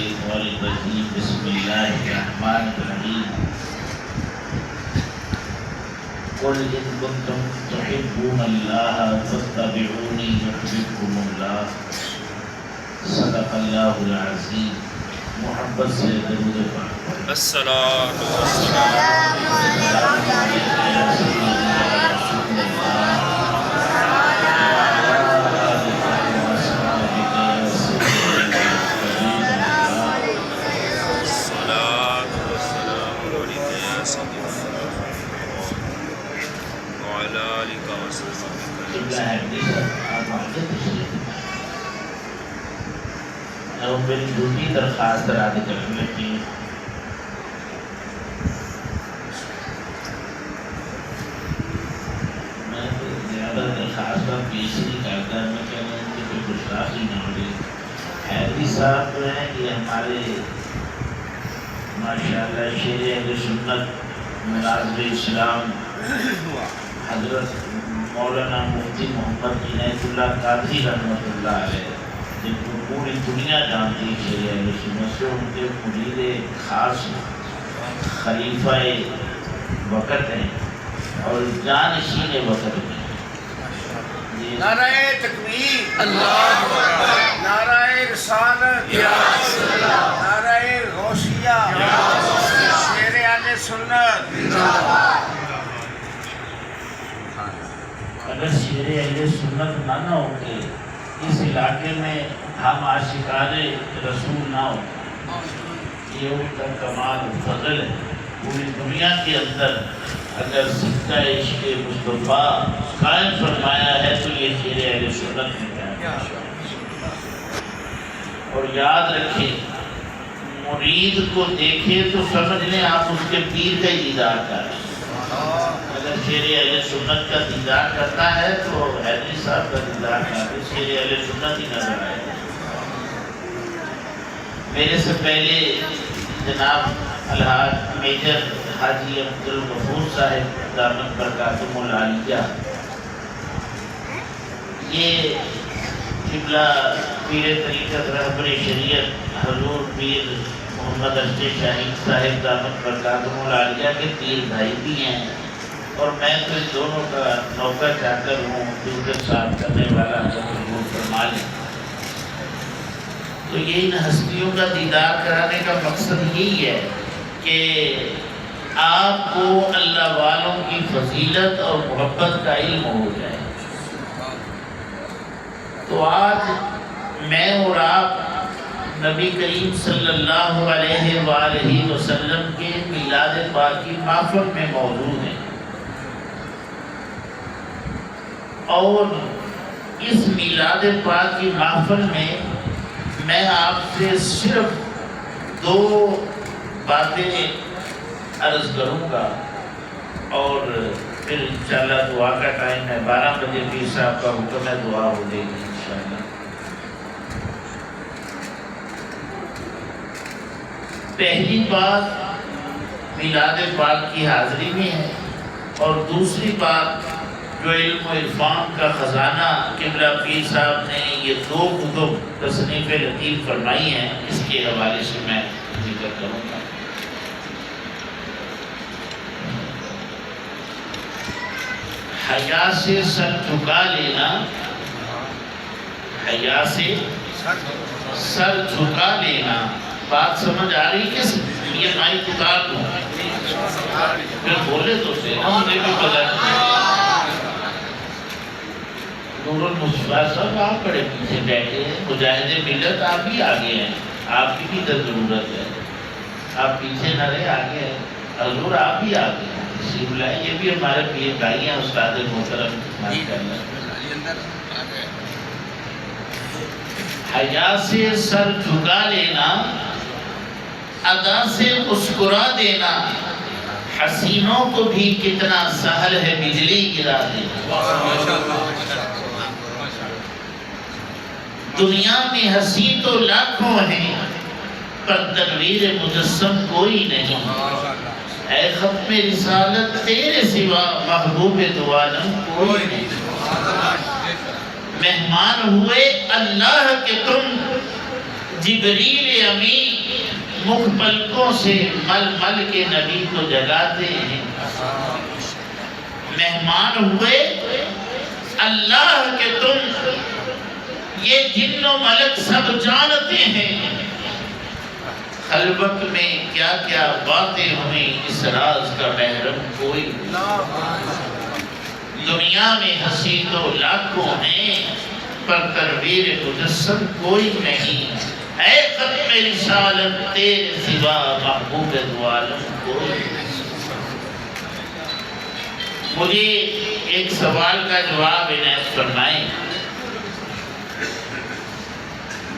الشيطان الرجيم بسم الله الرحمن الرحيم قل إن كنتم تحبون الله فاتبعوني يحببكم الله صدق الله العظيم محبت سے درود پاک الصلاۃ والسلام میری دوسری درخواست راد کرنے کی میں زیادہ درخواست پیش نہیں کرتا، میں کہنا ہوں کہ کوئی گستاخی نہ ہو جائے۔ حیدری صاحب جو ہیں یہ ہمارے ماشاءاللہ شیر اہل سنت مناظر اسلام حضرت مولانا مفتی محمد عنایت اللہ قادری رحمۃ اللہ علیہ، جن کو پوری دنیا جانتی ہے شیر اہل سنت سے، ان کے مرید خاص خلیفہ وقت ہیں اور جانشین وقت ہیں۔ نعرہ تکبیر، اللہ اکبر، نعرہ رسالت، یا رسول اللہ، نعرہ غوثیہ، یا رسول اللہ، شیر اہل سنت زندہ باد۔ اگر شیر اہل سنت نہ ہوتے اس علاقے میں ہم عاشقان رسول نہ ہوتے، یہ ان کا کمال فضل ہے۔ پوری دنیا کے اندر اگر سکہ عشق مصطفیٰ قائم فرمایا ہے تو یہ شیر اہل سنت نے کیا۔ اور یاد رکھیں، مرید کو دیکھے تو سمجھ لیں آپ اس کے پیر کا ہی دیدار کر رہے ہیں۔ اگر شیر اہل سنت کا دیدار کرتا ہے تو حیدری صاحب کا دیدار کرتے، شیر اہل سنت ہی نظر آئے۔ میرے سے پہلے جناب الحاج میجر حاجی عبدالغفور صاحب دامت برکاتہم العالیہ، یہ قبلہ پیر طریقت رہبر شریعت حضور پیر محمد اشرف شاہین صاحب دامت برکاتہم العالیہ کے پیر بھائی بھی ہیں، اور میں تو ان دونوں کا نوکر چاکر ہوں، خدمت صاحب کرنے والا حضور فرما لیں۔ تو یہ ان ہستیوں کا دیدار کرانے کا مقصد یہی ہے کہ آپ کو اللہ والوں کی فضیلت اور محبت کا علم ہو جائے۔ تو آج میں اور آپ نبی کریم صلی اللہ علیہ وآلہ وسلم کے میلاد پاک کی محفل میں موجود ہیں، اور اس میلاد پاک کی محفل میں میں آپ سے صرف دو باتیں عرض کروں گا، اور پھر انشاءاللہ دعا کا ٹائم ہے۔ 12 بجے پیر صاحب کا حکم ہے، دعا ہو جائے گی انشاءاللہ۔ پہلی بات میلاد پاک کی حاضری میں ہے، اور دوسری بات جو علم و عرفان کا خزانہ قبلہ پیر صاحب نے یہ دو کتب تصنیف لطیف فرمائی ہیں، اس کے حوالے سے میں ذکر کروں گا۔ حیا سے سر جھکا لینا، حیا سے سر جھکا لینا، بات سمجھ آ رہی کس؟ یہ مائک اتار دوں پھر بولے تو سے مجھے بھی پتا نہیں۔ نور المصطفیٰ صاحب آپ بڑے پیچھے بیٹھے ہیں، مجاہد ملت آپ بھی آگے ہیں، آپ کی بھی ضرورت ہے، آپ پیچھے نہ رہے، آگے ہیں۔ حضور آپ بھی آگے ہیں، تشریف لائیں، یہ بھی ہمارے پیر بھائی ہیں، استاد محترم کرنا۔ حیا سے سر جھکا لینا، ادا سے مسکرا دینا، حسینوں کو بھی کتنا سہل ہے بجلی گرا دینا۔ دنیا میں ہنسی تو لاکھوں ہیں پر تنویر مجسم کوئی نہیں، اے ختم رسالت تیرے سوا محبوب دو عالم کوئی نہیں۔ مہمان ہوئے اللہ کے تم، جبریل امین مکھ پلکوں سے مل مل کے نبی کو جگاتے ہیں. مہمان ہوئے اللہ کے تم، یہ جن و ملک سب جانتے ہیں خلوت میں کیا کیا باتیں ہوئیں، اس راز کا محرم کوئی نہیں. دنیا میں ہنسی تو لاکھوں ہیں پر تنویر مجسم کوئی نہیں. اے ختم رسالت تیرے سوا محبوب دو عالم کوئی نہیں. مجھے ایک سوال کا جواب عنایت فرمائیں.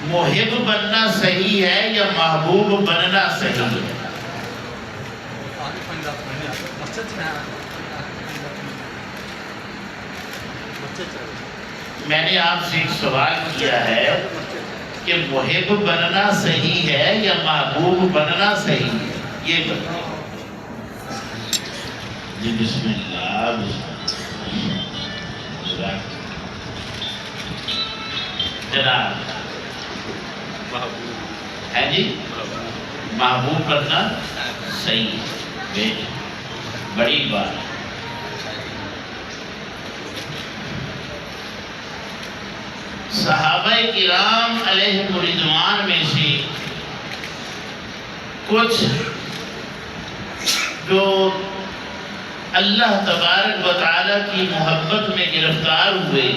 محب بننا صحیح ہے یا محبوب بننا صحیح ہے؟ میں نے آپ سے ایک سوال کیا ہے کہ محب بننا صحیح ہے یا محبوب بننا صحیح ہے، یہ بتائیں. جی بسم اللہ. جناب ہے جی محبوب بننا صحیح ہے، بڑی بات. صحابہ کرام علیہم رضوان میں سے کچھ جو اللہ تبارک و تعالیٰ کی محبت میں گرفتار ہوئے،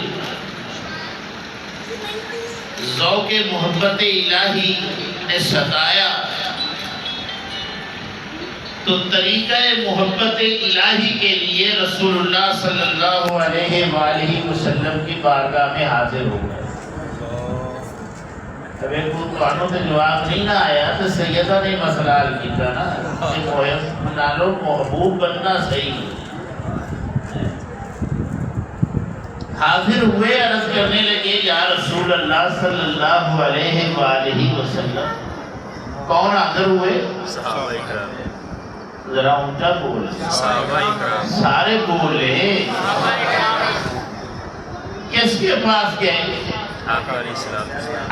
ذوق محبت الہی نے ستایا، تو طریقہ محبت الہی کے لیے رسول اللہ صلی اللہ علیہ وآلہ وسلم کی بارگاہ میں حاضر ہو گئے. اب ایک قانوں سے جواب نہیں نہ آیا تو سیدہ نے مسئلہ حل کیتا نا کہ محب نالو محبوب بننا صحیح ہے. حاضر ہوئے، عرض کرنے لگے یا رسول اللہ صلی اللہ علیہ وآلہ وسلم. کون حاضر ہوئے؟ صحابہ اکرام. ذرا اونچا بول. صحابہ اکرام. سارے بول رہے. کس کے پاس گئے؟ آقا علیہ السلام.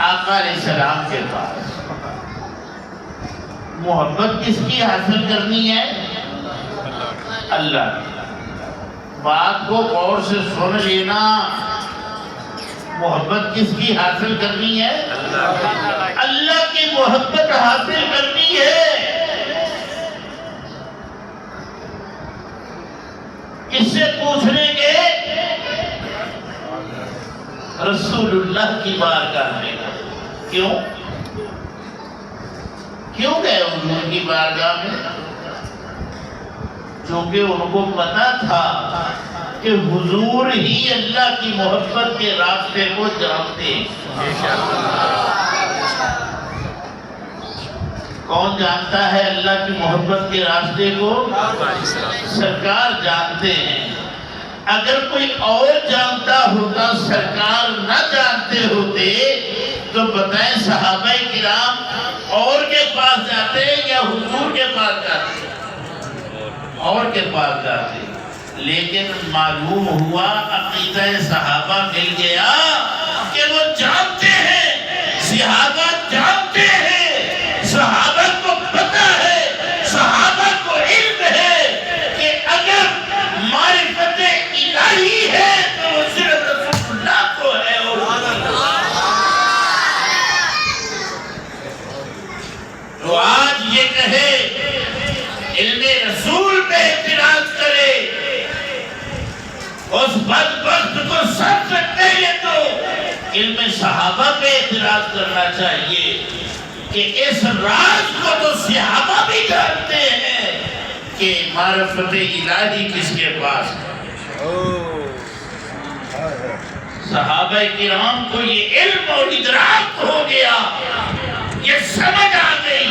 آقا علیہ السلام کے پاس. محبت کس کی حاصل کرنی ہے؟ اللہ کی. بات کو غور سے سن لینا. محبت کس کی حاصل کرنی ہے؟ اللہ کی محبت حاصل کرنی ہے. کس سے پوچھنے کے؟ رسول اللہ کی بارگاہ میں. کیوں گئے حضور کی بارگاہ میں؟ چونکہ ان کو پتا تھا کہ حضور ہی اللہ کی محبت کے راستے کو جانتے ہیں. کون جانتا ہے اللہ کی محبت کے راستے کو؟ سرکار جانتے ہیں. اگر کوئی اور جانتا ہوتا، سرکار نہ جانتے ہوتے، تو بتائیں صحابہ کرام اور کے پاس جاتے یا حضور کے پاس جاتے؟ اور کے پاس جاتے. لیکن معلوم ہوا عقیدہ صحابہ مل گیا کہ وہ جانتے ہیں، صحابہ جانتے ہیں، صحابہ کو پتہ ہے، صحابہ کو علم ہے کہ اگر معرفت الہی ہے تو وہ صرف رسول اللہ کو ہے. اور تو آج یہ کہے علم رسول پہ اعتراض کرے، اس بدبخت کو سب سے پہلے تو علم صحابہ پہ اعتراض کرنا چاہیے کہ اس راز کو تو صحابہ بھی جانتے ہیں کہ معرفت الہی کس کے پاس ہے. صحابہ کرام کو یہ علم اور ادراک ہو گیا، یہ سمجھ آ گئی.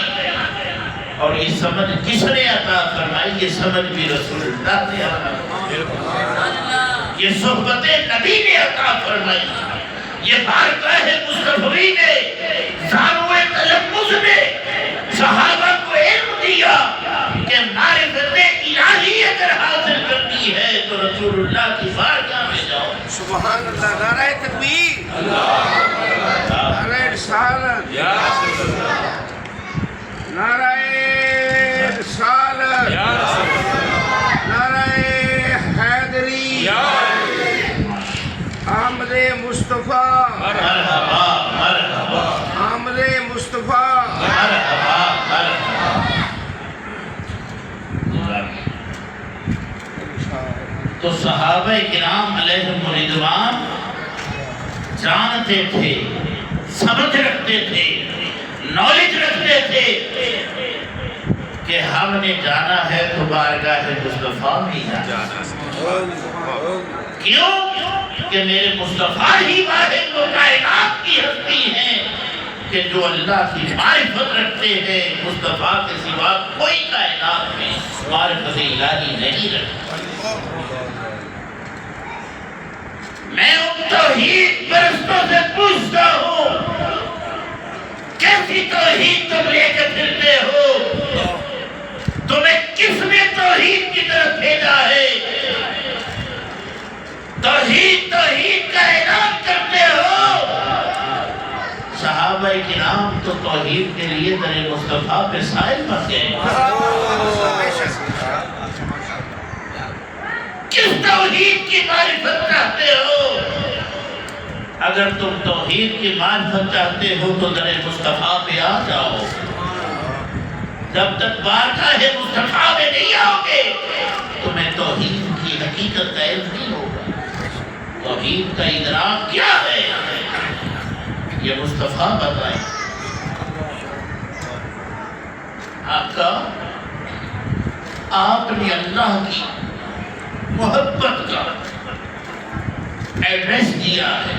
اور یہ سمجھ کس نے عطا فرمائی؟ یہ سمجھ بھی رسول اللہ نے عطا فرمائی، یہ صحبت نبی نے عطا فرمائی، یہ بارگاہ مصطفی نے، زانوِ تلمذ نے صحابہ کو علم دیا کہ معرفت الہی اگر حاصل کرنی ہے تو رسول اللہ کی بارگاہ میں جاؤ. سبحان اللہ. نعرہ تکبیر. نعرہ رسالت یا رسول اللہ نعرہ رسالت یا رسول اللہ نعرہ حیدری یا آمد مصطفیٰ مرحبا مرحبا آمد مصطفیٰ مرحبا مرحبا. تو صحابہ کرام علیہم الرضوان جانتے تھے، سمجھ رکھتے تھے، نالج رکھتے تھے کہ ہم نے جانا ہے تو بارگاہ مصطفیٰ میں جانا. کیوں؟ کہ میرے مصطفیٰ ہی واحد و کائنات کی ہستی ہیں کہ جو اللہ کی معرفت رکھتے ہیں. مصطفیٰ کے سوا کوئی کائنات میں معرفت الہی نہیں رکھتا. میں ان توحید پرستوں سے پوچھتا ہوں، کیسی توحید تم لے کے پھرتے ہو؟ تمہیں کس نے توحید کی طرف بھیجا ہے؟ توحید توحید کا اعلان کرتے ہو. صحابہ کرام تو توحید کے لیے در مصطفیٰ پہ سائل بن گئے. کس توحید کی معرفت چاہتے ہو؟ اگر تم توحید کی معرفت چاہتے ہو تو در مصطفیٰ پہ آ جاؤ. جب تک بارگاہ مصطفیٰ میں نہیں آؤ گے تمہیں توحید کی حقیقت کا علم نہیں ہوگا. توحید کا ادراک کیا ہے یہ مصطفیٰ بتائیں. آپ نے اللہ کی محبت کا ایڈریس دیا ہے،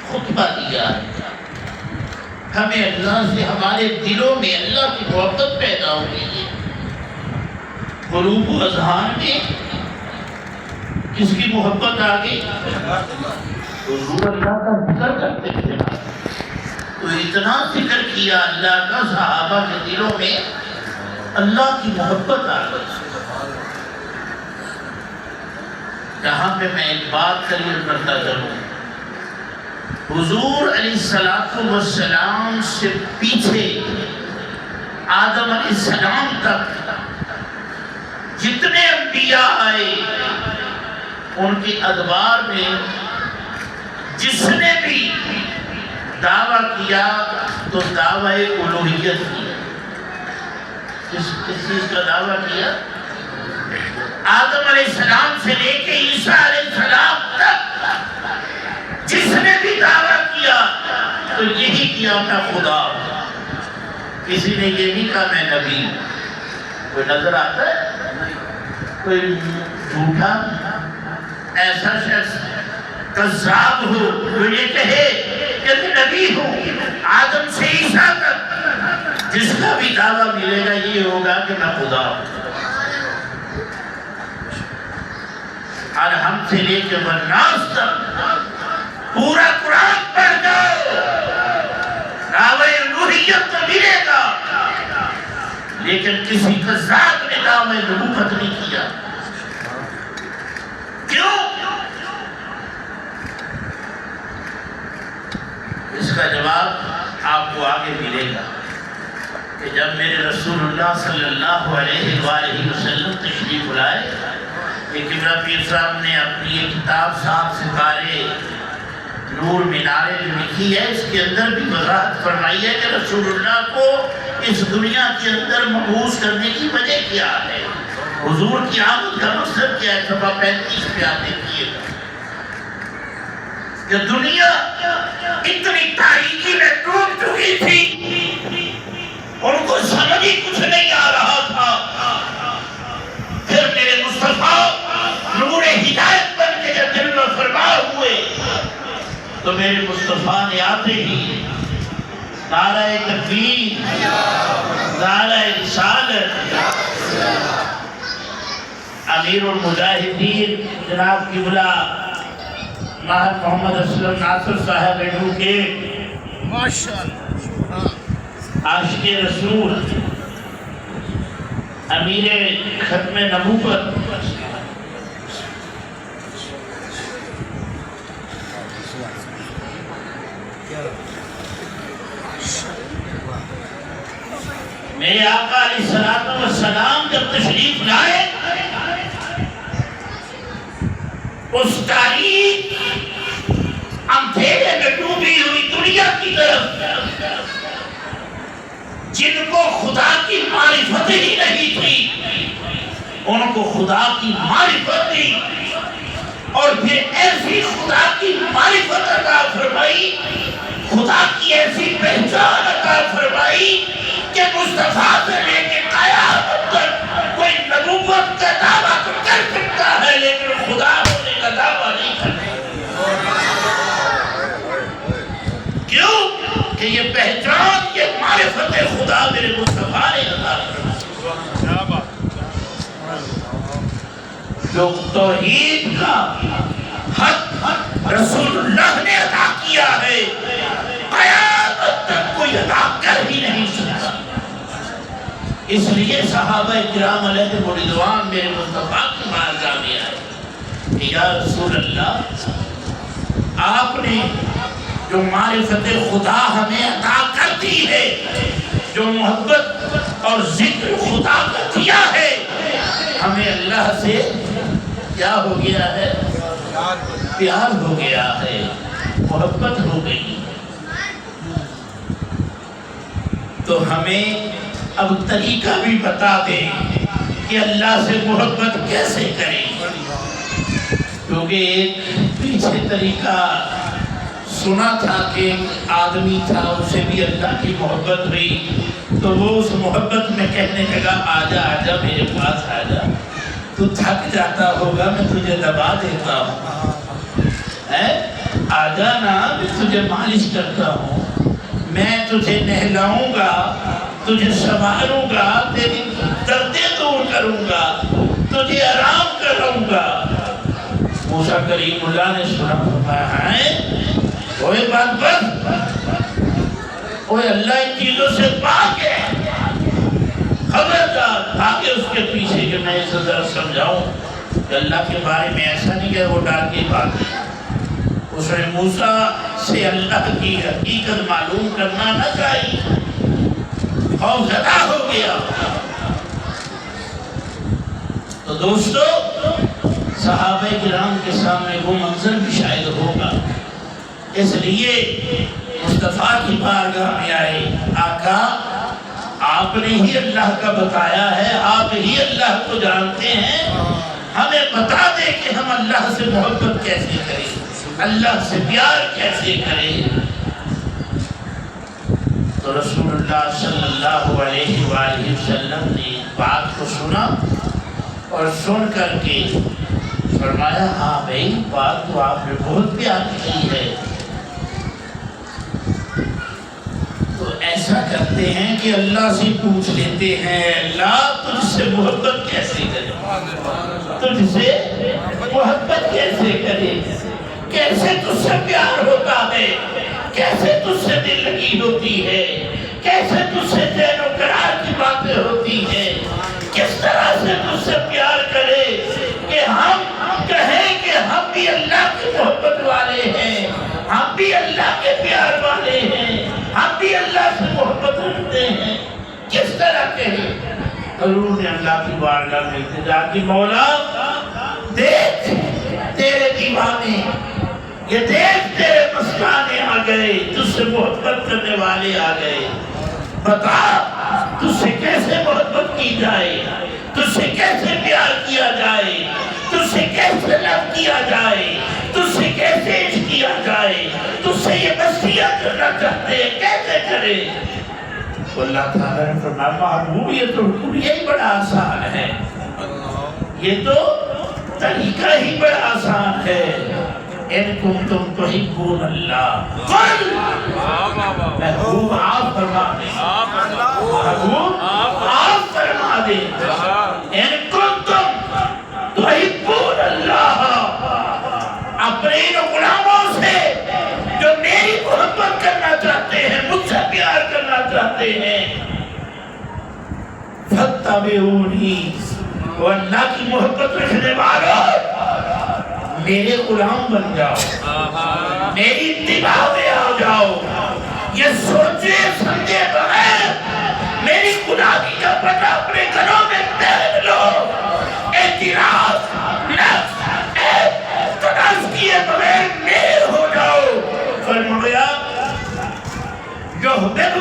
خطبہ دیا ہے. ہمیں اللہ سے ہمارے دلوں میں اللہ کی محبت پیدا ہو گئی ہے. قلوب و اذہان میں کس کی محبت آ گئی؟ حضور اللہ کا ذکر کرتے تھے، تو اتنا ذکر کیا اللہ کا صحابہ کے دلوں میں اللہ کی محبت آ گئی. یہاں پہ میں ایک بات کلیئر کرتا چلوں. حضور علیہ السلام سے پیچھے آدم علیہ السلام تک جتنے انبیاء آئے ان کی ادوار میں جس نے بھی دعویٰ کیا تو دعویٰ الوہیت کیا. کس چیز کا دعویٰ کیا؟ آدم علیہ السلام سے لے کے عیسیٰ علیہ السلام تک جس نے بھی دعویٰ کیا تو یہی کیا میں خدا. کسی نے یہ نہیں کہا میں نبی. کوئی نظر آتا ہے کوئی جھوٹا ایسا شخص کذاب ہو جو یہ کہے کہ میں نبی ہوں؟ آدم سے عیسیٰ تک جس کا بھی دعویٰ ملے گا یہ ہوگا کہ میں خدا ہوں. اور ہم سے لے کے والناس تک پورا قرآن پڑھ جاؤ دعوی الوہیت تو ملے گا، لیکن کسی کذاب نے دعوی نبوت نہیں کیا. کیوں؟ اس کا جواب آپ کو آگے ملے گا کہ جب میرے رسول اللہ صلی اللہ علیہ وآلہ وسلم تشریف لائے. ایک ابرا پیر صاحب نے اپنی یہ کتاب صاحب ستارے نور مینارے جو لکھی ہے اس کے اندر بھی وضاحت فرمائی ہے کہ رسول اللہ کو اس دنیا کے اندر مبعوث کرنے کی وجہ کیا ہے. حضور کی آمد کا مقصد کیا ہے؟ صفحہ 35 پہ آپ دیکھیے گا کہ دنیا اتنی تاریکی میں ڈوب چکی تھی ان کو سمجھ ہی کچھ نہیں آ رہا تھا. پھر میرے مصطفیٰ نور ہدایت بن کے جب دل میں فرما ہوئے تو میرے مصطفیٰ نے آتے ہی نعرہ تکبیر، نعرہ رسالت، امیر المجاہدین جناب قبلہ ماہر محمد اسلم ناصر صاحب ایڈوکیٹ عاشق رسول، امیر ختم نبوت، میرے آقا علیہ الصلوۃ والسلام جب تشریف لائے اس تاریخ اندھیرے میں ڈوبی ہوئی دنیا کی طرف جن کو خدا کی معرفت ہی نہیں تھی ان کو خدا کی معرفت دی اور پھر ایسی خدا کی معرفت عطا فرمائی، خدا کی ایسی پہچان عطا فرمائی کہ مصطفیٰ سے لے کے قیامت تک کوئی نبوت کا دعویٰ تو کر سکتا ہے لیکن خدا ہونے کا دعویٰ نہیں کر سکتا۔ کیوں؟ کہ یہ پہچان، یہ معرفت خدا میرے مصطفیٰ نے عطا فرمائی۔ جو توحید کا حق رسول اللہ نے عطا کیا ہے قیامت تک کوئی عطا کر ہی نہیں سکتا۔ اس لیے صحابہ کرام علیہم رضوان میرے مصطفیٰ کی بارگاہ میں آئے کہ یا رسول اللہ، آپ نے جو معرفت خدا ہمیں عطا کر دی ہے، جو محبت اور ذکر خدا کا دیا ہے، ہمیں اللہ سے کیا ہو گیا ہے؟ پیار ہو گیا ہے، محبت ہو گئی۔ تو ہمیں اب طریقہ بھی بتا دیں کہ اللہ سے محبت کیسے کریں، کیونکہ ایک پیچھے طریقہ سنا تھا کہ ایک آدمی تھا، اسے بھی اللہ کی محبت ہوئی تو وہ اس محبت میں کہنے لگا آجا آجا میرے پاس آجا، تو تھک جاتا ہوگا میں تجھے دبا دیتا ہوں، آجا نا میں تجھے مالش کرتا ہوں، میں تجھے نہلاؤں گا، تجھے سنبھالوں گا، تیری دردیں دور کروں گا، تجھے آرام کراؤں گا۔ موسیٰ کریم اللہ نے سنا فرمایا ہے اوے بات بس، اوے اللہ ان چیزوں سے پاک ہے، خبردار آگے اس کے پیچھے کہ میں اسے ذرا سمجھاؤں کہ اللہ کے بارے میں ایسا نہیں کہ وہ ڈال کی بات ہے۔ اس نے موسیٰ سے اللہ کی حقیقت معلوم کرنا نہ چاہیے، خوف زدہ ہو گیا۔ تو دوستو صحابہ کرام کے سامنے وہ منظر بھی شاید ہوگا، اس لیے مصطفیٰ کی بارگاہ میں آئے، آقا آپ نے ہی اللہ کا بتایا ہے، آپ ہی اللہ کو جانتے ہیں، ہمیں بتا دے کہ ہم اللہ سے محبت کیسے کریں، اللہ سے پیار کیسے کریں۔ تو رسول اللہ صلی اللہ علیہ وآلہ وسلم نے بات کو سنا اور سن کر کے فرمایا ہاں بھائی بات تو آپ نے بہت پیار کی ہے، تو ایسا کرتے ہیں کہ اللہ سے پوچھ لیتے ہیں اللہ تجھ سے محبت کیسے کرے، تجھ سے محبت کیسے کرے، کیسے تجھ سے پیار ہوتا ہے، کیسے تجھ سے دل لگی ہوتی ہے، کیسے تجھ سے چین و قرار کی باتیں ہوتی ہیں، کس طرح سے تجھ سے پیار کرے کہ ہم کہیں کہ ہم بھی اللہ کی محبت والے ہیں، ہم بھی اللہ کے پیار والے ہیں، ہم بھی اللہ سے محبت رکھتے ہیں، کس طرح کہیں؟ حضور نے اللہ کی بارگاہ میں التجا کی مولا دیکھ تیرے دیوانے، یہ دیکھ تیرے مستانے آ گئے، تجھ سے محبت کرنے والے آ گئے، بتا تجھ سے کیسے محبت کی جائے، تجھ سے کیسے پیار کیا جائے، تجھ سے کیسے لب کیا جائے، تجھ سے کیسے عشق کیا جائے، تجھ سے یہ نصیحت کرنا چاہتے ہیں کیسے کرے؟ تو اللہ تعالیٰ نے فرمایا محبوب یہ تو یہی بڑا آسان ہے، یہ تو طریقہ ہی بڑا آسان ہے، ان کنتم تحبون اللہ قل محبوب آپ فرما دیں، محبوب آپ فرما دیں ان کنتم تحبون اللہ، اپنے ان غلاموں سے جو میری محبت کرنا چاہتے ہیں، مجھ سے پیار کرنا چاہتے ہیں، فاتبعونی، وہ اللہ کی محبت رکھنے والوں میرے غلام بن جاؤ، میری اتباع میں آ جاؤ، یہ سوچے سمجھے بغیر میری غلام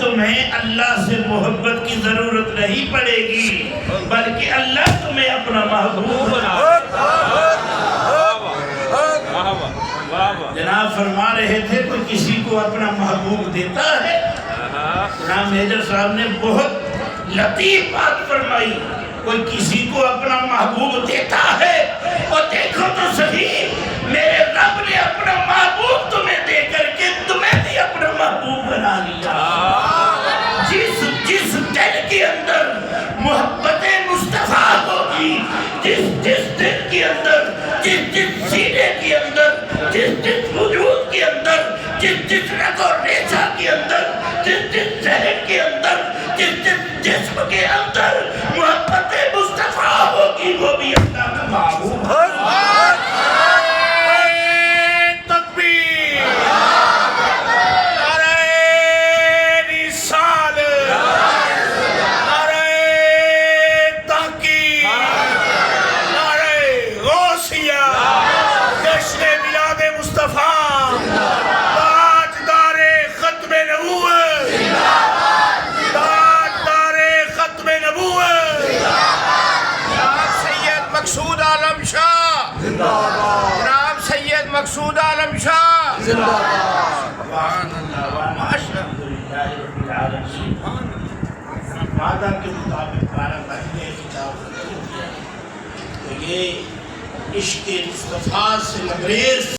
تمہیں اللہ سے محبت کی ضرورت نہیں پڑے گی بلکہ اللہ تمہیں اپنا محبوب بنا دے۔ جناب فرما رہے تھے کوئی کسی کو اپنا محبوب دیتا ہے؟ جناب میجر صاحب نے بہت لطیف بات فرمائی، کوئی کسی کو اپنا محبوب دیتا ہے؟ اور دیکھو تو صحیح، میرے رب نے اپنا محبوب تمہیں دے کر کے تمہیں بھی اپنا محبوب بنا لیا۔ جس دل کے اندر محبت مصطفیٰ ہوگی، جس دل کے اندر، جس سینے کے اندر، جس وجود کے اندر، جس رگ و ریشہ کے اندر، جس ذہن کے اندر، جس جسم کے اندر محبت مصطفیٰ ہوگی، وہ بھی اللہ کا محبوب ہے۔ جناب سید مقصود عالم شاہ زندہ باد۔ سبحان اللہ، ماشاء اللہ۔ وعدہ کے مطابق 12 مہینے کتاب ختم ہو گیا، تو یہ عشق مصطفیٰ سے لبریز